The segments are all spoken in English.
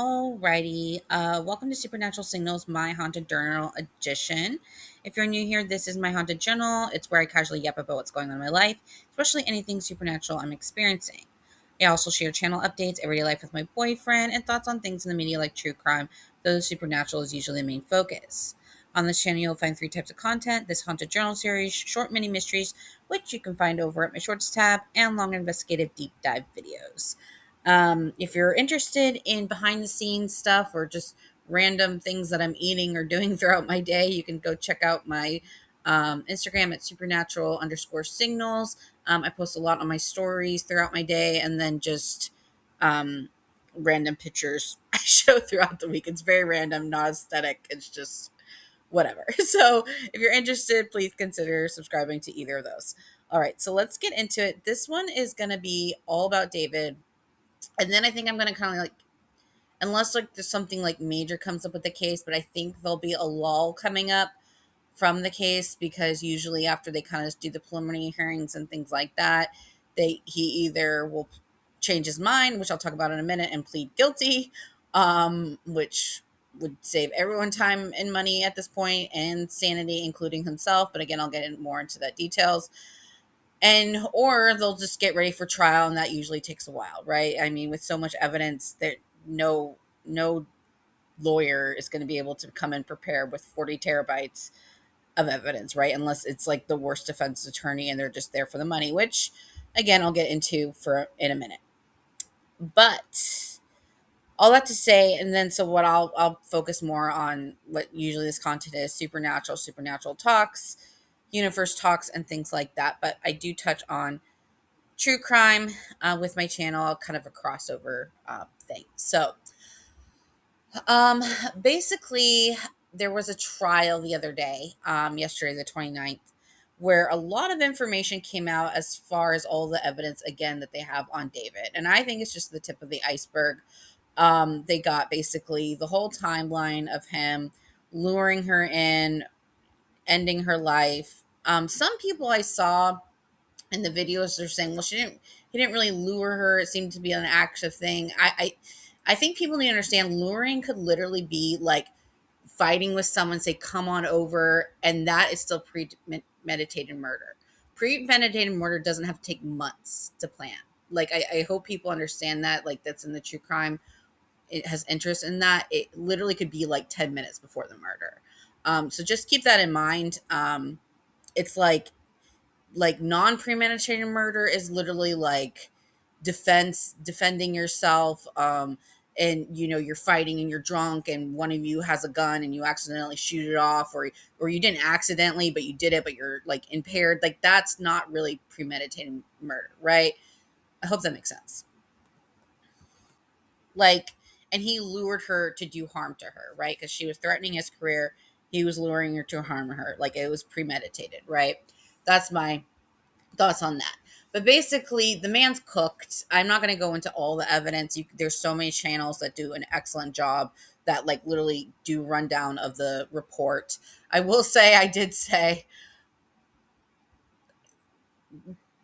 Alrighty, welcome to Supernatural Signals, my haunted journal edition. If you're new here, this is my haunted journal. It's where I casually yap about what's going on in my life, especially anything supernatural I'm experiencing. I also share channel updates, everyday life with my boyfriend, and thoughts on things in the media like true crime, though the supernatural is usually the main focus. On this channel, you'll find three types of content: this haunted journal series, short mini mysteries, which you can find over at my shorts tab, and long investigative deep dive videos. If you're interested in behind the scenes stuff or just random things that I'm eating or doing throughout my day, you can go check out my Instagram at supernatural underscore signals. I post a lot on my stories throughout my day, and then just um, random pictures I show throughout the week. It's very random, not aesthetic. It's just whatever. So if you're interested, please consider subscribing to either of those. All right, so let's get into it. This one is going to be all about David, and then I think I'm gonna kind of like, unless like there's something like major comes up with the case, but I think there'll be a lull coming up from the case because usually after they kind of do the preliminary hearings and things like that, he either will change his mind, which I'll talk about in a minute, and plead guilty, which would save everyone time and money at this point and sanity, including himself. But again, I'll get more into that details, and or they'll just get ready for trial, and that usually takes a while, right? I mean, with so much evidence, that no lawyer is going to be able to come in prepared with 40 terabytes of evidence, right? Unless it's like the worst defense attorney and they're just there for the money, which again I'll get into for in a minute. But all that to say, and then so what I'll focus more on what usually this content is: supernatural talks, universe talks, and things like that. But I do touch on true crime with my channel, kind of a crossover thing. So, um, basically, there was a trial the other day, yesterday, the 29th, where a lot of information came out as far as all the evidence, again, that they have on David. And I think it's just the tip of the iceberg. They got basically the whole timeline of him luring her in, ending her life. Some people I saw in the videos, they're saying, well, he didn't really lure her. It seemed to be an active thing. I think people need to understand luring could literally be like fighting with someone, say, come on over, and that is still premeditated murder. Premeditated murder doesn't have to take months to plan. Like, I hope people understand that, like, that's in the true crime. It has interest in that. It literally could be like 10 minutes before the murder. So just keep that in mind. It's like non-premeditated murder is literally like defending yourself, and you're fighting and you're drunk and one of you has a gun and you accidentally shoot it off, or you didn't accidentally but you did it, but you're like impaired. Like, that's not really premeditated murder, right? I hope that makes sense. Like, and he lured her to do harm to her, right? Because she was threatening his career. He was luring her to harm her. Like, it was premeditated, right? That's my thoughts on that. But basically, the man's cooked. I'm not going to go into all the evidence. There's so many channels that do an excellent job that like literally do rundown of the report. I will say, I did say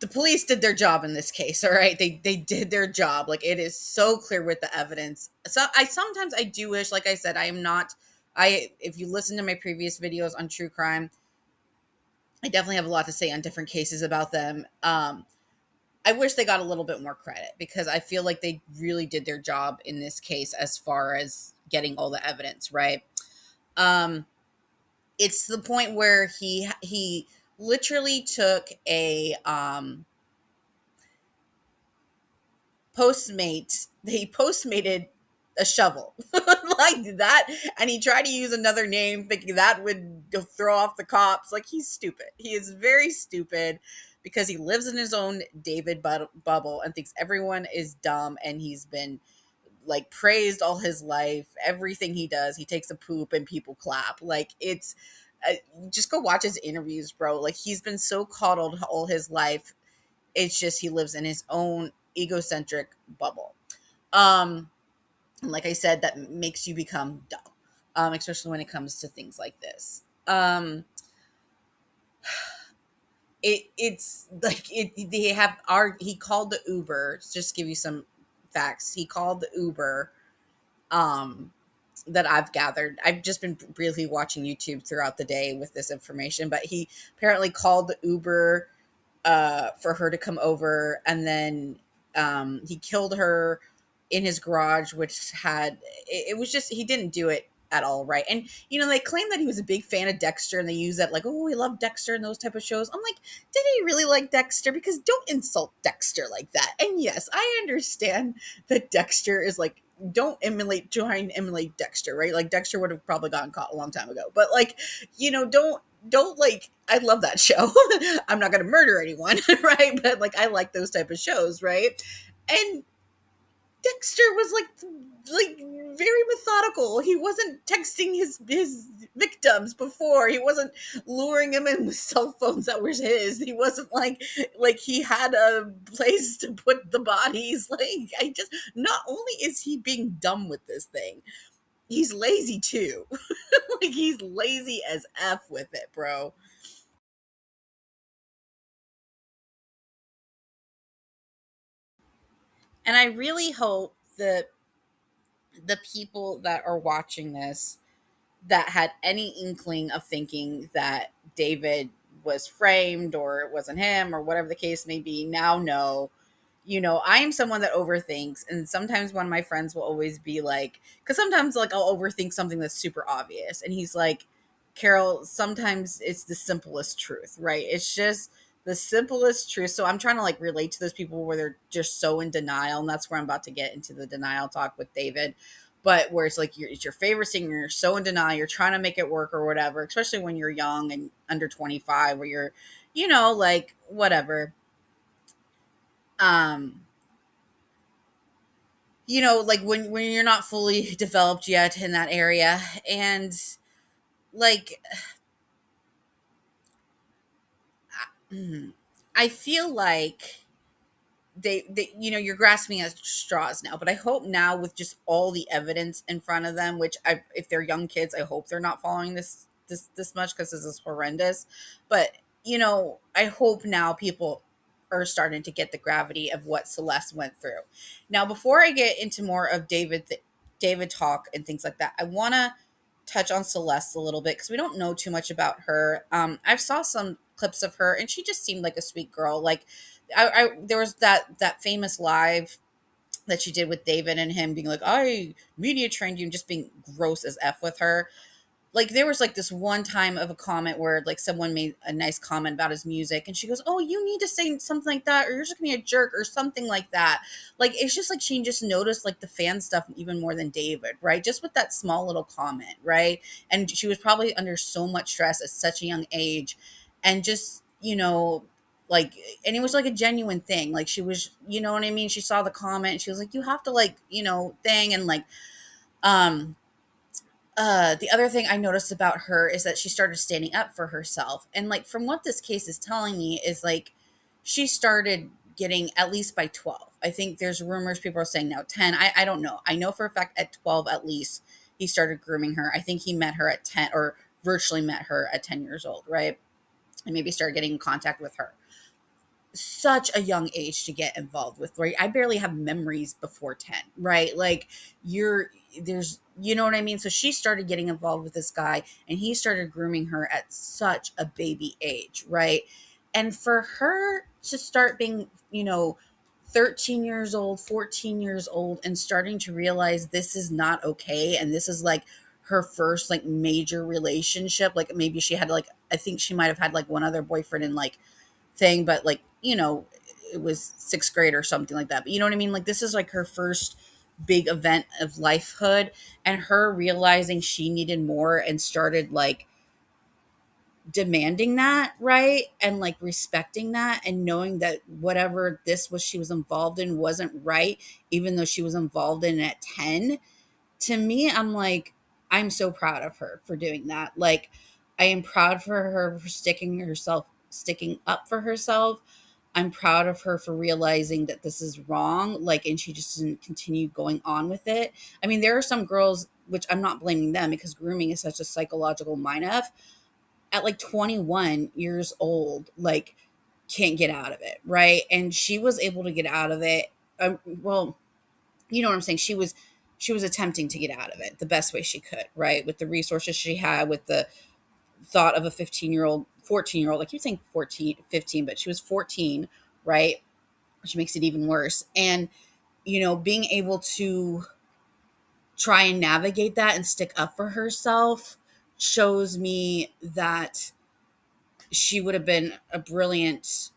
the police did their job in this case. All right, they did their job. Like, it is so clear with the evidence. So I sometimes I do wish, like I said, I am not. I if you listen to my previous videos on true crime, I definitely have a lot to say on different cases about them. I wish they got a little bit more credit because I feel like they really did their job in this case as far as getting all the evidence, right? Um, it's the point where he literally took a postmate. He postmated a shovel like that, and he tried to use another name thinking that would throw off the cops. Like, he's stupid. He is very stupid because he lives in his own David bubble and thinks everyone is dumb, and he's been like praised all his life. Everything he does, he takes a poop and people clap. Like, it's just go watch his interviews, bro. Like, he's been so coddled all his life. It's just he lives in his own egocentric bubble. Um, and like I said, that makes you become dumb, especially when it comes to things like this. It's like they have he called the Uber. Just give you some facts. He called the Uber um that I've gathered. I've just been really watching YouTube throughout the day with this information, but he apparently called the Uber for her to come over, and then he killed her in his garage, which had it was just he didn't do it at all right. And they claim that he was a big fan of Dexter, and they use that like, oh, we love Dexter and those type of shows. I'm like, did he really like Dexter? Because don't insult Dexter like that. And yes, I understand that Dexter is like, don't try and emulate Dexter, right? Like Dexter would have probably gotten caught a long time ago, but like, don't like, I love that show. I'm not going to murder anyone, right? But like, I like those type of shows, right? And Dexter was like very methodical. He wasn't texting his victims before. He wasn't luring them in with cell phones that were his. He wasn't like he had a place to put the bodies. Like, I just, not only is he being dumb with this thing, he's lazy too. Like, he's lazy as F with it, bro. And I really hope that the people that are watching this that had any inkling of thinking that David was framed or it wasn't him or whatever the case may be now know. I am someone that overthinks, and sometimes one of my friends will always be like, because sometimes like I'll overthink something that's super obvious, and he's like, Carol, sometimes it's the simplest truth, right? It's just the simplest truth. So I'm trying to like relate to those people where they're just so in denial, and that's where I'm about to get into the denial talk with David. But where it's like it's your favorite singer, you're so in denial, you're trying to make it work or whatever, especially when you're young and under 25, where you're, like whatever. Um, like when you're not fully developed yet in that area, and like I feel like they you're grasping at straws now, but I hope now with just all the evidence in front of them, which if they're young kids, I hope they're not following this much because this is horrendous. But I hope now people are starting to get the gravity of what Celeste went through. Now, before I get into more of David talk and things like that, I want to touch on Celeste a little bit because we don't know too much about her. I've saw some clips of her, and she just seemed like a sweet girl. Like, I there was that famous live that she did with David and him being like, I media trained you, and just being gross as F with her. Like, there was like this one time of a comment where like someone made a nice comment about his music, and she goes, oh, you need to say something like that, or you're just gonna be a jerk or something like that. Like, it's just like she just noticed like the fan stuff even more than David, right? Just with that small little comment, right? And she was probably under so much stress at such a young age, and just like, and it was like a genuine thing. Like, she was, you know what I mean, she saw the comment and she was like, you have to like, thing. And like, um the other thing I noticed about her is that she started standing up for herself. And like, from what this case is telling me is like, she started getting at least by 12. I think there's rumors, people are saying now 10. I don't know. I know for a fact at 12 at least he started grooming her. I think he met her at 10, or virtually met her at 10 years old, right? And maybe started getting in contact with her. Such a young age to get involved with, right? I barely have memories before 10, right? Like, there's, you know what I mean? So she started getting involved with this guy, and he started grooming her at such a baby age, right? And for her to start being, 13 years old, 14 years old, and starting to realize this is not okay, and this is like her first like major relationship. Like, maybe she had like, I think she might have had like one other boyfriend in like thing, but like, it was sixth grade or something like that. But you know what I mean? Like, this is like her first big event of lifehood, and her realizing she needed more and started like demanding that, right? And like respecting that, and knowing that whatever this was she was involved in wasn't right, even though she was involved in it at 10. To me, I'm like, I'm so proud of her for doing that. Like, I am proud for her for sticking up for herself. I'm proud of her for realizing that this is wrong, like, and she just didn't continue going on with it. I mean, there are some girls, which I'm not blaming them because grooming is such a psychological mind f, at like 21 years old, like, can't get out of it, right? And she was able to get out of it. Well, you know what I'm saying? she was attempting to get out of it the best way she could, right? With the resources she had, with the thought of a 15-year-old, 14-year-old. I keep saying 14, 15, but she was 14, right? Which makes it even worse. And, being able to try and navigate that and stick up for herself shows me that she would have been a brilliant,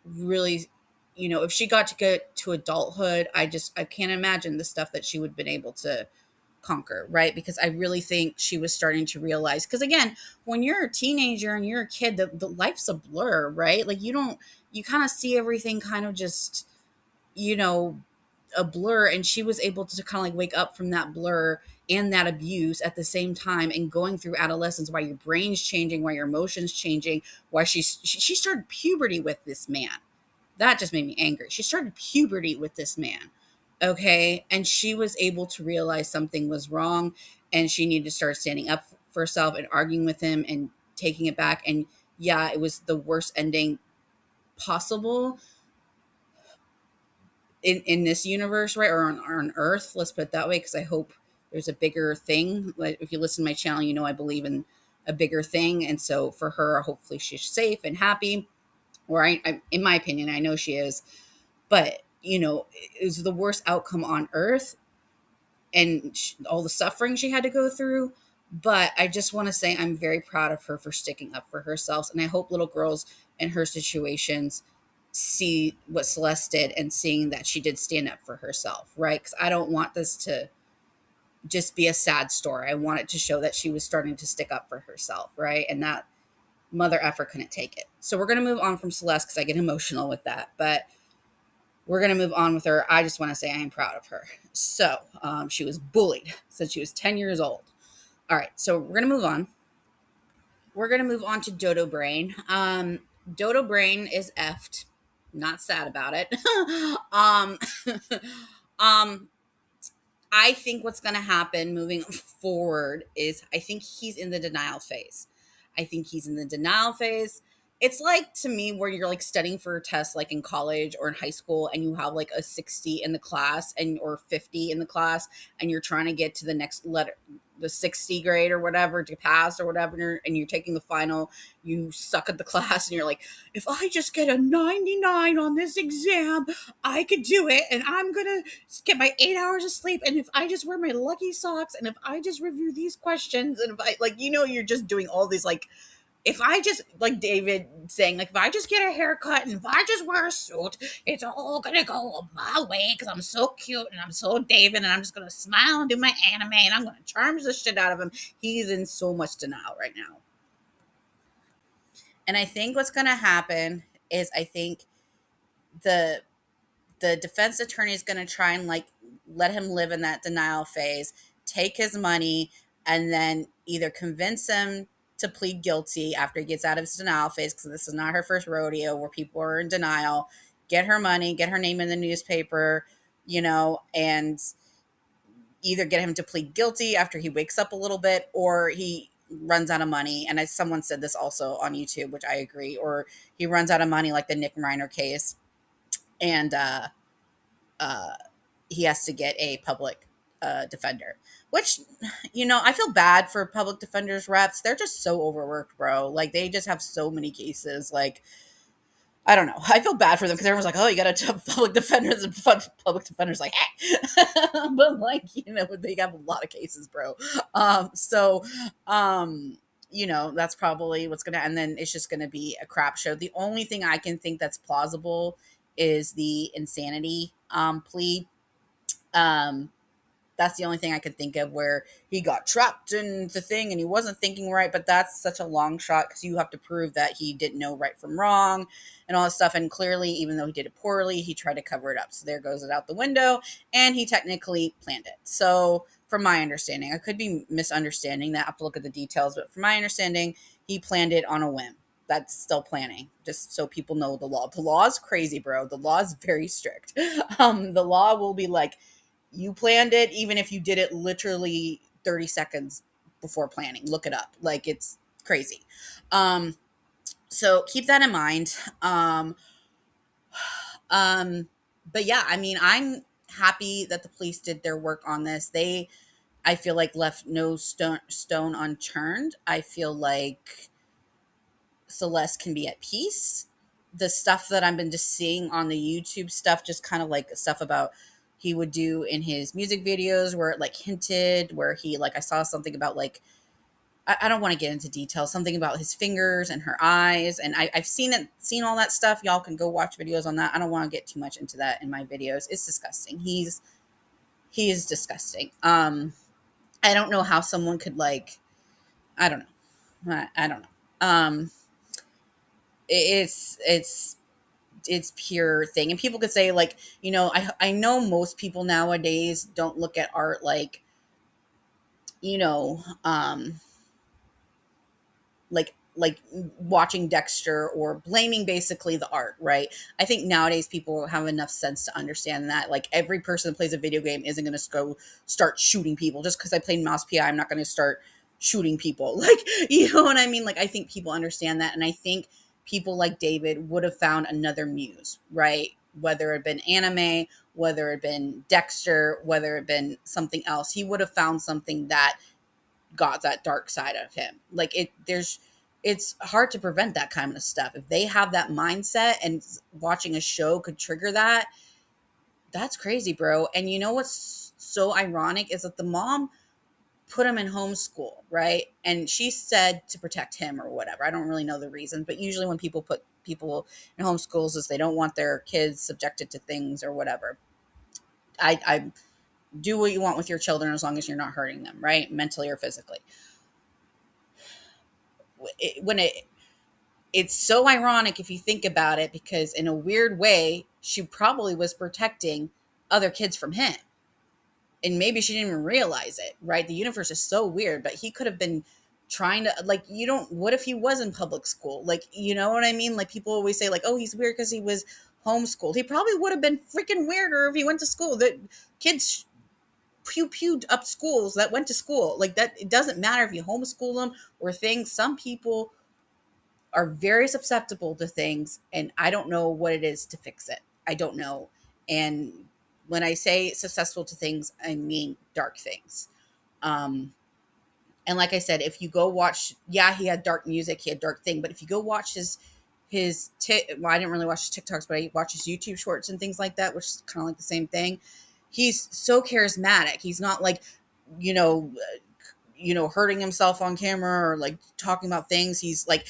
really, if she got to get to adulthood, I can't imagine the stuff that she would have been able to conquer, right? Because I really think she was starting to realize, because again, when you're a teenager and you're a kid, the life's a blur, right? Like you kind of see everything kind of just, you know, a blur, and she was able to kind of like wake up from that blur and that abuse at the same time, and going through adolescence, why your brain's changing, why your emotions changing, why she started puberty with this man. That just made me angry. She started puberty with this man. Okay. And she was able to realize something was wrong, and she needed to start standing up for herself and arguing with him and taking it back. And yeah, it was the worst ending possible in this universe, right? Or on Earth. Let's put it that way. Because I hope there's a bigger thing. Like, if you listen to my channel, I believe in a bigger thing. And so for her, hopefully she's safe and happy. Or in my opinion, I know she is. But it was the worst outcome on Earth, and all the suffering she had to go through. But I just want to say I'm very proud of her for sticking up for herself. And I hope little girls in her situations see what Celeste did, and seeing that she did stand up for herself, right? Because I don't want this to just be a sad story. I want it to show that she was starting to stick up for herself, right? And that mother effer couldn't take it. So we're going to move on from Celeste, because I get emotional with that. But we're going to move on with her. I just want to say I am proud of her. So she was bullied since she was 10 years old. All right, so we're going to move on. We're going to move on to Dodo Brain. Dodo Brain is effed. Not sad about it. um, um, I think what's going to happen moving forward is, I think he's in the denial phase. I think he's in the denial phase. It's like, to me, where you're like studying for a test, like in college or in high school, and you have like a 60 in the class, and or 50 in the class, and you're trying to get to the next letter, the 60 grade or whatever, to pass or whatever, and you're taking the final. You suck at the class, and you're like, if I just get a 99 on this exam, I could do it, and I'm gonna get my 8 hours of sleep. And if I just wear my lucky socks, and if I just review these questions, and if I, like, you're just doing all these, like, if I just, like David saying, like, if I just get a haircut and if I just wear a suit, it's all gonna go my way because I'm so cute and I'm so David, and I'm just gonna smile and do my anime, and I'm gonna charm the shit out of him. He's in so much denial right now. And I think what's gonna happen is, I think the the defense attorney is going to try and like let him live in that denial phase, take his money, and then either convince him to plead guilty after he gets out of his denial phase, because this is not her first rodeo where people are in denial. Get her money, get her name in the newspaper, and either get him to plead guilty after he wakes up a little bit, or he runs out of money. And as someone said this also on YouTube, which I agree, or he runs out of money, like the Nick Reiner case, and uh, he has to get a public defender, which, I feel bad for public defenders reps. They're just so overworked, bro. Like, they just have so many cases. Like, I don't know. I feel bad for them, because everyone's like, oh, you got a public defender. And public defender's like, hey. But, like, they have a lot of cases, bro. So, that's probably what's going to, and then it's just going to be a crap show. The only thing I can think that's plausible is the insanity plea. Um, that's the only thing I could think of, where he got trapped in the thing and he wasn't thinking right. But that's such a long shot, because you have to prove that he didn't know right from wrong and all this stuff. And clearly, even though he did it poorly, he tried to cover it up. So there goes it out the window, and he technically planned it. So from my understanding, I could be misunderstanding that. I have to look at the details, but from my understanding, he planned it on a whim. That's still planning, just so people know the law. The law is crazy, bro. The law is very strict. The law will be like, you planned it, even if you did it literally 30 seconds before planning. Look it up. Like, it's crazy. So keep that in mind. Um, but yeah, I mean, happy that the police did their work on this. They, I feel like, left no stone unturned. I feel like Celeste can be at peace. The stuff that I've been just seeing on the YouTube stuff, just kind of like stuff about he would do in his music videos where it like hinted, where he like, I saw something about like, I don't want to get into details, something about his fingers and her eyes. And I've seen all that stuff. Y'all can go watch videos on that. I don't want to get too much into that in my videos. It's disgusting. He is disgusting. I don't know how someone could like, I don't know. I don't know. It's it's pure thing. And people could say like, I know most people nowadays don't look at art like, you know, like watching Dexter or blaming basically the art, right? I think nowadays people have enough sense to understand that like every person that plays a video game isn't going to go start shooting people just because I played Mouse PI. I'm not going to start shooting people. Like, you know what I mean? Like, I think people understand that, and I think people like David would have found another muse, right? Whether it had been anime, whether it had been Dexter, whether it had been something else, he would have found something that got that dark side of him. Like it's hard to prevent that kind of stuff. If they have that mindset and watching a show could trigger that, that's crazy, bro. And you know what's so ironic is that the mom put him in homeschool, right? And she said to protect him or whatever. I don't really know the reasons, but usually when people put people in homeschools is they don't want their kids subjected to things or whatever. I do what you want with your children as long as you're not hurting them, right? Mentally or physically. When it's so ironic if you think about it, because in a weird way, she probably was protecting other kids from him. And maybe she didn't even realize it, right? The universe is so weird, but he could have been trying to, like, you don't, what if he was in public school? Like, you know what I mean? Like, people always say, like, oh, he's weird because he was homeschooled. He probably would have been freaking weirder if he went to school. The kids pewed up schools that went to school. Like, that, it doesn't matter if you homeschool them or things. Some people are very susceptible to things, and I don't know what it is to fix it. I don't know. And when I say susceptible to things, I mean dark things. Um, and like I said, if you go watch, yeah, he had dark music, he had dark thing, but if you go watch well, I didn't really watch his TikToks, but I watch his YouTube shorts and things like that, which is kind of like the same thing. He's so charismatic. He's not like, you know, hurting himself on camera or like talking about things. He's like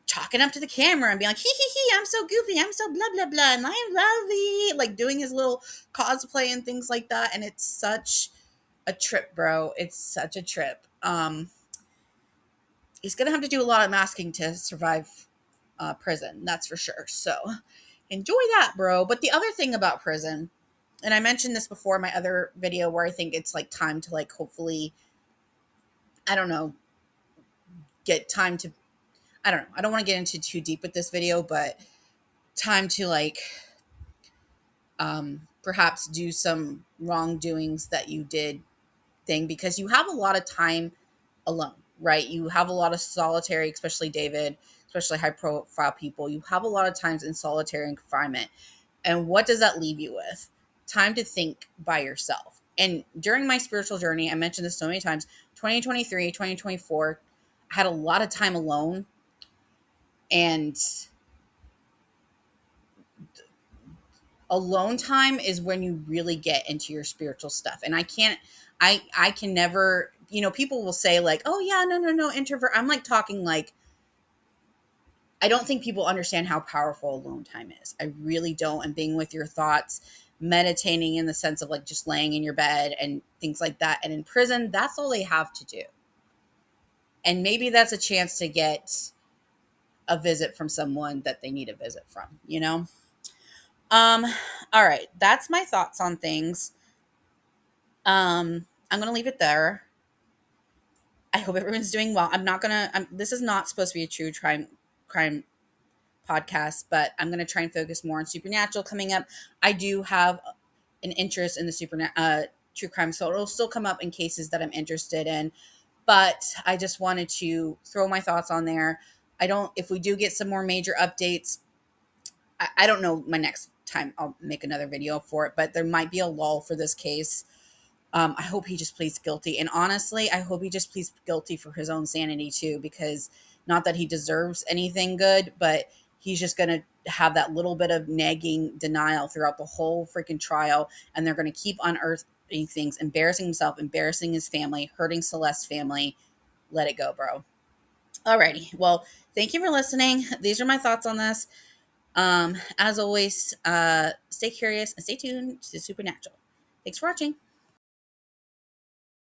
talking up to the camera and being like, hee, I'm so goofy, I'm so blah, blah, blah, and I'm lovely, like doing his little cosplay and things like that. And it's such a trip, bro. It's such a trip. He's going to have to do a lot of masking to survive prison. That's for sure. So enjoy that, bro. But the other thing about prison, and I mentioned this before in my other video where I think it's like time to like, hopefully, I don't know, get time to, I don't know. I don't want to get into too deep with this video, but time to like perhaps do some wrongdoings that you did thing, because you have a lot of time alone, right? You have a lot of solitary, especially David, especially high profile people. You have a lot of times in solitary confinement. And what does that leave you with? Time to think by yourself. And during my spiritual journey, I mentioned this so many times, 2023, 2024, I had a lot of time alone. And alone time is when you really get into your spiritual stuff. And I can never, people will say like, oh yeah, no, introvert. I'm like talking like, I don't think people understand how powerful alone time is. I really don't. And being with your thoughts, meditating in the sense of like just laying in your bed and things like that. And in prison, that's all they have to do. And maybe that's a chance to get a visit from someone that they need a visit from. Um, all right, that's my thoughts on things. I'm gonna leave it there. I hope everyone's doing well. This is not supposed to be a true crime podcast, but I'm gonna try and focus more on supernatural coming up. I do have an interest in the true crime, so it'll still come up in cases that I'm interested in. But I just wanted to throw my thoughts on there. If we do get some more major updates, I don't know my next time I'll make another video for it, but there might be a lull for this case. I hope he just pleads guilty. And honestly, I hope he just pleads guilty for his own sanity too, because not that he deserves anything good, but he's just going to have that little bit of nagging denial throughout the whole freaking trial. And they're going to keep unearthing things, embarrassing himself, embarrassing his family, hurting Celeste's family. Let it go, bro. Alrighty. Well, thank you for listening. These are my thoughts on this. As always, stay curious and stay tuned to the supernatural. Thanks for watching.